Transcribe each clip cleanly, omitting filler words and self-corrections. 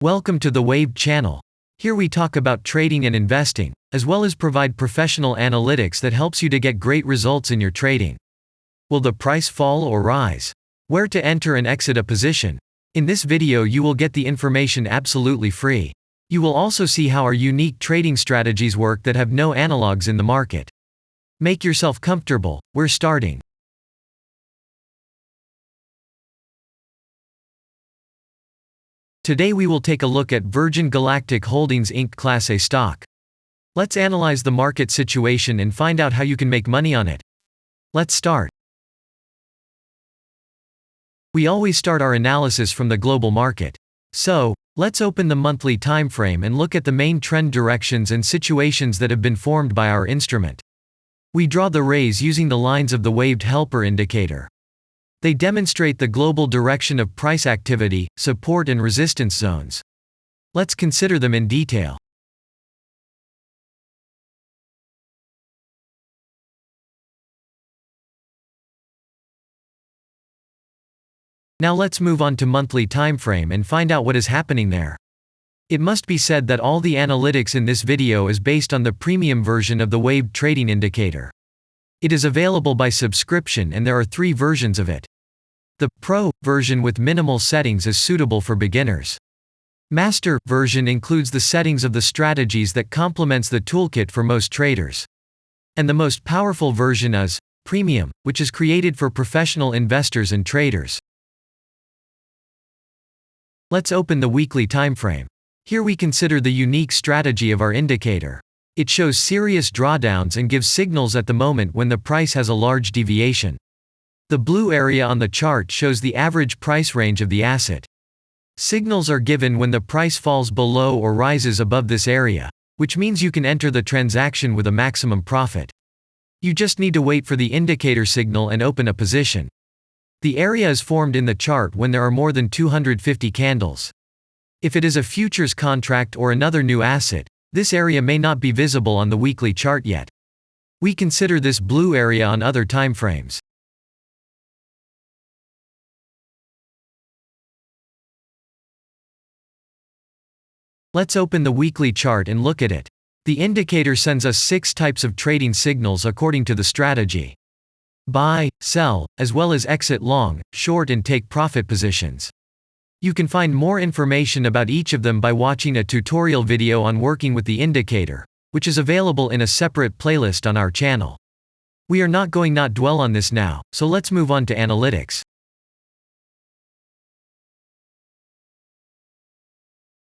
Welcome to the Waved channel. Here we talk about trading and investing, as well as provide professional analytics that helps you to get great results in your trading. Will the price fall or rise? Where to enter and exit a position? In this video you will get the information absolutely free. You will also see how our unique trading strategies work that have no analogs in the market. Make yourself comfortable, we're starting. Today we will take a look at Virgin Galactic Holdings Inc. Class A stock. Let's analyze the market situation and find out how you can make money on it. Let's start. We always start our analysis from the global market. So, let's open the monthly time frame and look at the main trend directions and situations that have been formed by our instrument. We draw the rays using the lines of the waved helper indicator. They demonstrate the global direction of price activity, support and resistance zones. Let's consider them in detail. Now let's move on to monthly time frame and find out what is happening there. It must be said that all the analytics in this video is based on the premium version of the waved trading indicator. It is available by subscription and there are 3 versions of it. The Pro version with minimal settings is suitable for beginners. Master version includes the settings of the strategies that complements the toolkit for most traders. And the most powerful version is Premium, which is created for professional investors and traders. Let's open the weekly time frame. Here we consider the unique strategy of our indicator. It shows serious drawdowns and gives signals at the moment when the price has a large deviation. The blue area on the chart shows the average price range of the asset. Signals are given when the price falls below or rises above this area, which means you can enter the transaction with a maximum profit. You just need to wait for the indicator signal and open a position. The area is formed in the chart when there are more than 250 candles. If it is a futures contract or another new asset, this area may not be visible on the weekly chart yet. We consider this blue area on other time frames. Let's open the weekly chart and look at it. The indicator sends us 6 types of trading signals according to the strategy: buy, sell, as well as exit long, short and take profit positions. You can find more information about each of them by watching a tutorial video on working with the indicator, which is available in a separate playlist on our channel. We are not going to dwell on this now, so let's move on to analytics.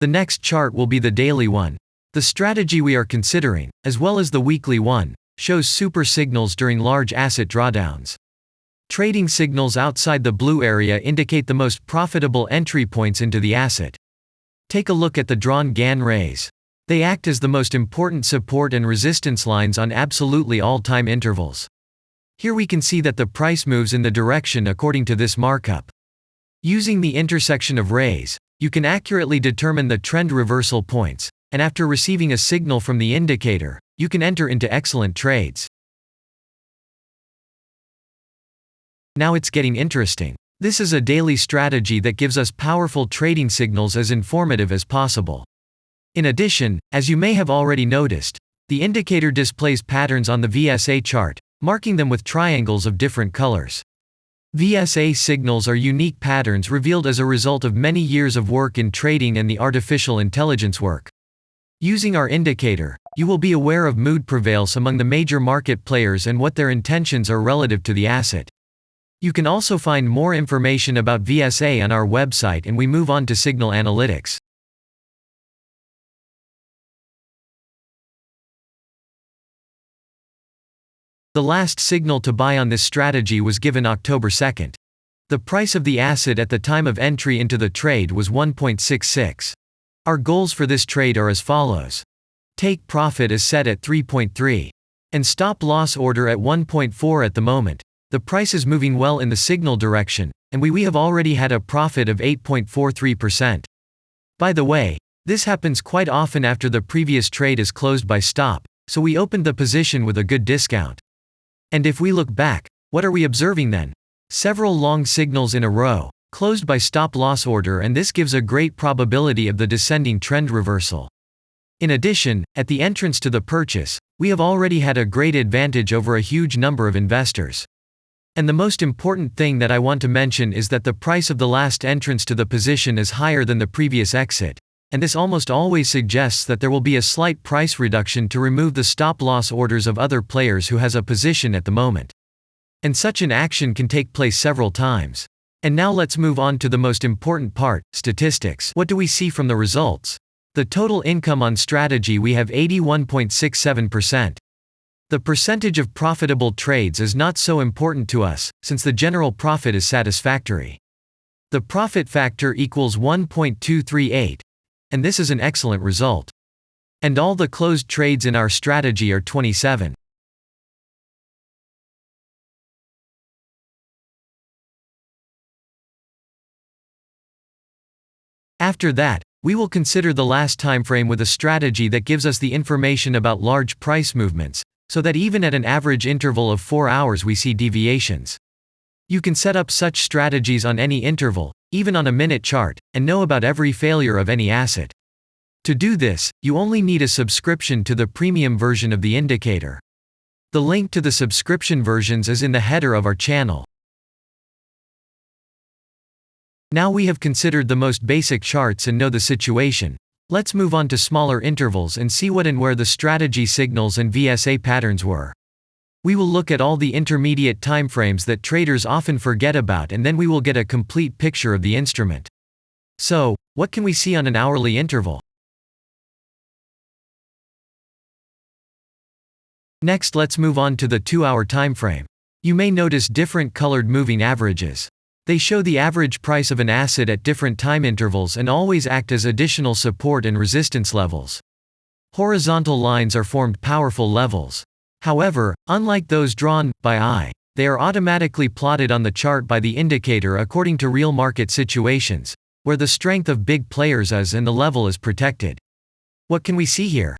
The next chart will be the daily one. The strategy we are considering, as well as the weekly one, shows super signals during large asset drawdowns. Trading signals outside the blue area indicate the most profitable entry points into the asset. Take a look at the drawn Gann rays. They act as the most important support and resistance lines on absolutely all time intervals. Here we can see that the price moves in the direction according to this markup. Using the intersection of rays, you can accurately determine the trend reversal points, and after receiving a signal from the indicator, you can enter into excellent trades. Now it's getting interesting. This is a daily strategy that gives us powerful trading signals as informative as possible. In addition, as you may have already noticed, the indicator displays patterns on the VSA chart, marking them with triangles of different colors. VSA signals are unique patterns revealed as a result of many years of work in trading and the artificial intelligence work. Using our indicator, you will be aware of mood prevails among the major market players and what their intentions are relative to the asset. You can also find more information about VSA on our website, and we move on to signal analytics. The last signal to buy on this strategy was given October 2nd. The price of the asset at the time of entry into the trade was 1.66. Our goals for this trade are as follows. Take profit is set at 3.3. And stop loss order at 1.4 at the moment. The price is moving well in the signal direction, and we have already had a profit of 8.43%. By the way, this happens quite often after the previous trade is closed by stop, so we opened the position with a good discount. And if we look back, what are we observing then? Several long signals in a row, closed by stop-loss order, and this gives a great probability of the descending trend reversal. In addition, at the entrance to the purchase, we have already had a great advantage over a huge number of investors. And the most important thing that I want to mention is that the price of the last entrance to the position is higher than the previous exit, and this almost always suggests that there will be a slight price reduction to remove the stop-loss orders of other players who has a position at the moment. And such an action can take place several times. And now let's move on to the most important part, statistics. What do we see from the results? The total income on strategy, we have 81.67%. The percentage of profitable trades is not so important to us, since the general profit is satisfactory. The profit factor equals 1.238, and this is an excellent result. And all the closed trades in our strategy are 27. After that, we will consider the last time frame with a strategy that gives us the information about large price movements, so that even at an average interval of 4 hours we see deviations. You can set up such strategies on any interval, even on a minute chart, and know about every failure of any asset. To do this, you only need a subscription to the premium version of the indicator. The link to the subscription versions is in the header of our channel. Now we have considered the most basic charts and know the situation. Let's move on to smaller intervals and see what and where the strategy signals and VSA patterns were. We will look at all the intermediate timeframes that traders often forget about, and then we will get a complete picture of the instrument. So, what can we see on an hourly interval? Next, let's move on to the 2-hour timeframe. You may notice different colored moving averages. They show the average price of an asset at different time intervals and always act as additional support and resistance levels. Horizontal lines are formed powerful levels. However, unlike those drawn by eye, they are automatically plotted on the chart by the indicator according to real market situations, where the strength of big players is and the level is protected. What can we see here?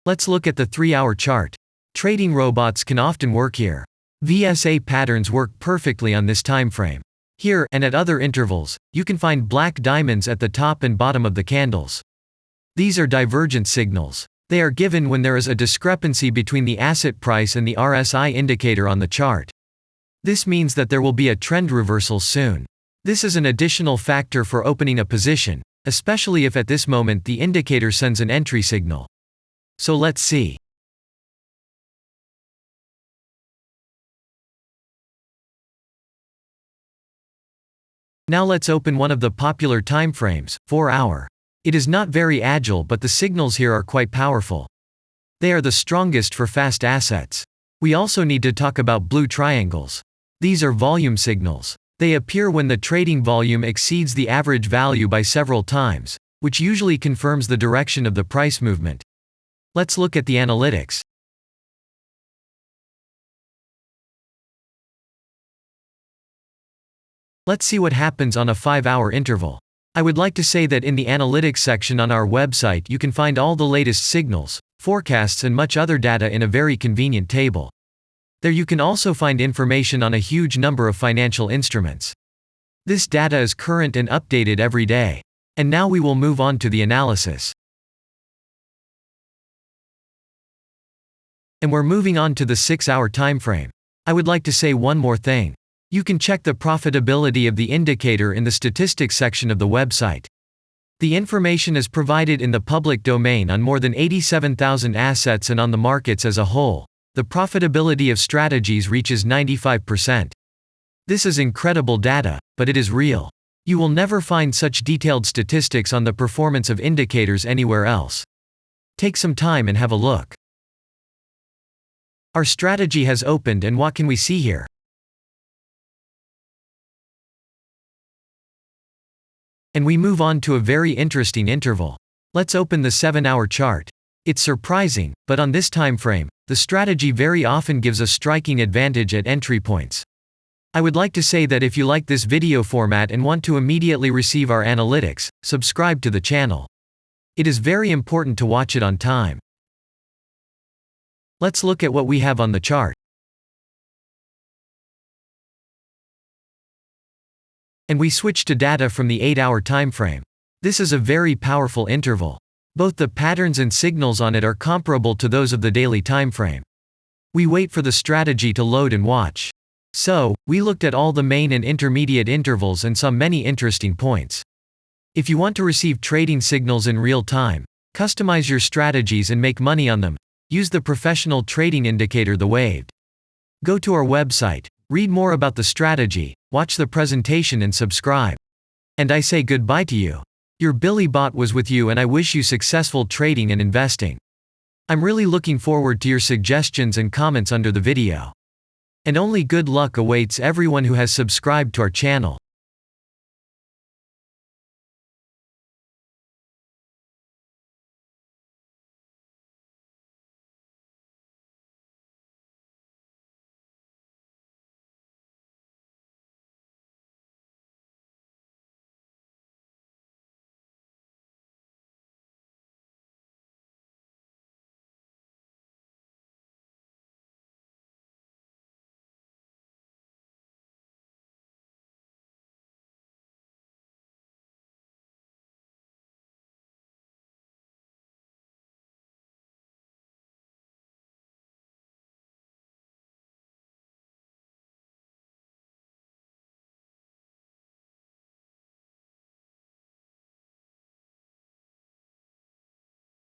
Let's look at the 3-hour chart. Trading robots can often work here. VSA patterns work perfectly on this time frame. Here, and at other intervals, you can find black diamonds at the top and bottom of the candles. These are divergent signals. They are given when there is a discrepancy between the asset price and the RSI indicator on the chart. This means that there will be a trend reversal soon. This is an additional factor for opening a position, especially if at this moment the indicator sends an entry signal. So let's see. Now let's open one of the popular timeframes, 4-hour. It is not very agile, but the signals here are quite powerful. They are the strongest for fast assets. We also need to talk about blue triangles. These are volume signals. They appear when the trading volume exceeds the average value by several times, which usually confirms the direction of the price movement. Let's look at the analytics. Let's see what happens on a 5-hour interval. I would like to say that in the analytics section on our website you can find all the latest signals, forecasts and much other data in a very convenient table. There you can also find information on a huge number of financial instruments. This data is current and updated every day. And now we will move on to the analysis. And we're moving on to the 6-hour timeframe. I would like to say one more thing. You can check the profitability of the indicator in the statistics section of the website. The information is provided in the public domain on more than 87,000 assets, and on the markets as a whole, the profitability of strategies reaches 95%. This is incredible data, but it is real. You will never find such detailed statistics on the performance of indicators anywhere else. Take some time and have a look. Our strategy has opened, and what can we see here? And we move on to a very interesting interval. Let's open the 7-hour chart. It's surprising, but on this time frame, the strategy very often gives a striking advantage at entry points. I would like to say that if you like this video format and want to immediately receive our analytics, subscribe to the channel. It is very important to watch it on time. Let's look at what we have on the chart. And we switched to data from the 8-hour time frame. This is a very powerful interval. Both the patterns and signals on it are comparable to those of the daily time frame. We wait for the strategy to load and watch. So, we looked at all the main and intermediate intervals and saw many interesting points. If you want to receive trading signals in real time, customize your strategies and make money on them, use the professional trading indicator, the Waved. Go to our website, read more about the strategy, watch the presentation and subscribe. And I say goodbye to you. Your Billy Bot was with you, and I wish you successful trading and investing. I'm really looking forward to your suggestions and comments under the video. And only good luck awaits everyone who has subscribed to our channel.